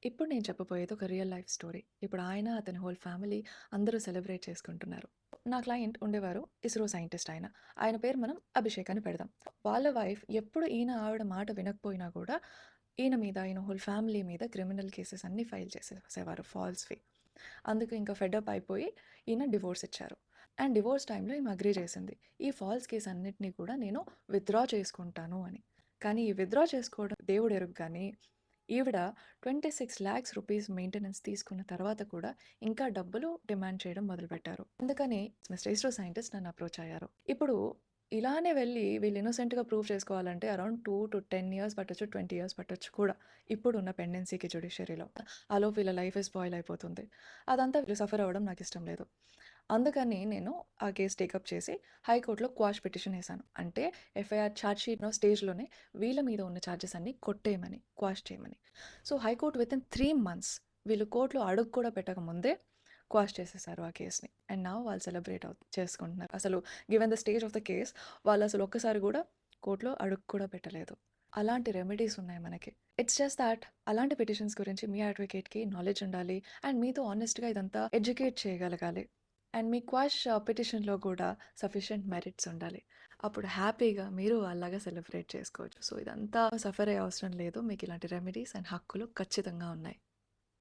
ఇప్పుడు నేను చెప్పబోయేది ఒక రియల్ లైఫ్ స్టోరీ. ఇప్పుడు ఆయన, అతని హోల్ ఫ్యామిలీ అందరూ సెలబ్రేట్ చేసుకుంటున్నారు. నా క్లయింట్ ఉండేవారు. ఇస్రో సైంటిస్ట్ ఆయన. ఆయన పేరు మనం అభిషేక్ అని పెడదాం. వాళ్ళ వైఫ్ ఎప్పుడు ఆవిడ మాట వినకపోయినా కూడా ఈయన హోల్ ఫ్యామిలీ మీద క్రిమినల్ కేసెస్ అన్నీ ఫైల్ చేసేసేవారు ఫాల్స్‌వి. అందుకు ఇంకా ఫెడప్ అయిపోయి ఈయన డివోర్స్ ఇచ్చారు. అండ్ డివోర్స్ టైమ్‌లో ఈమె అగ్రీ చేసింది. ఈ ఫాల్స్ కేస్ అన్నిటిని కూడా నేను విత్‌డ్రా చేసుకుంటాను అని. కానీ ఈ విత్‌డ్రా చేసుకోవడం దేవుడెరుగు గానీ ఈవిడ 26,00,000 రూపీస్ మెయింటెనెన్స్ తీసుకున్న తర్వాత కూడా ఇంకా డబ్బులు డిమాండ్ చేయడం మొదలుపెట్టారు. అందుకని మిస్టర్ ఇస్రో సైంటిస్ట్ నన్ను అప్రోచ్ అయ్యారు. ఇప్పుడు ఇలానే వెళ్ళి వీళ్ళు ఇన్నోసెంట్‌గా ప్రూవ్ చేసుకోవాలంటే అరౌండ్ 2-10 ఇయర్స్ పట్టొచ్చు, 20 ఇయర్స్ పట్టొచ్చు కూడా. ఇప్పుడున్న పెండెన్సీకి జ్యుడిషియరీలో. ఆలోపు వీళ్ళ లైఫే స్పాయిల్ అయిపోతుంది. అదంతా వీళ్ళు సఫర్ అవ్వడం నాకిష్టం లేదు. అందుకని నేను ఆ కేస్ టేకప్ చేసి హైకోర్టులో క్వాష్ పిటిషన్ ఏసాను. అంటే ఎఫ్ఐఆర్ ఛార్జ్ షీట్‌లో స్టేజ్‌లోనే వీళ్ళ మీద ఉన్న ఛార్జెస్ అన్నీ కొట్టేయమని, క్వాష్ చేయమని. సో, హైకోర్ట్ వితిన్ 3 మంత్స్ వీళ్ళు కోర్ట్‌లో అడుగు కూడా పెట్టక ముందే క్వాష్ చేసేసారు ఆ కేస్‌ని. అండ్ నౌ వాళ్ళు సెలబ్రేట్ చేసుకుంటున్నారు. అసలు given the stage of the case వాళ్ళసలు ఒక్కసారి కూడా కోర్ట్‌లో అడుగు కూడా పెట్టలేదు. అలాంటి రెమెడీస్ ఉన్నాయి మనకి. ఇట్స్ జస్ట్ థాట్ అలాంటి పిటిషన్స్ గురించి మీ అడ్వకేట్‌కి నాలెడ్జ్ ఉండాలి. అండ్ మీతో హానెస్ట్‌గా ఇదంతా ఎడ్యుకేట్ చేయగలగాలి. అండ్ మీ క్వాష్ పిటిషన్‌లో కూడా సఫిషియంట్ మెరిట్స్ ఉండాలి. అప్పుడు హ్యాపీగా మీరు వాళ్ళలాగా సెలబ్రేట్ చేసుకోవచ్చు. సో, ఇదంతా సఫర్ అయ్యే అవసరం లేదు. మీకు ఇలాంటి రెమెడీస్ అండ్ హక్కులు ఖచ్చితంగా ఉన్నాయి.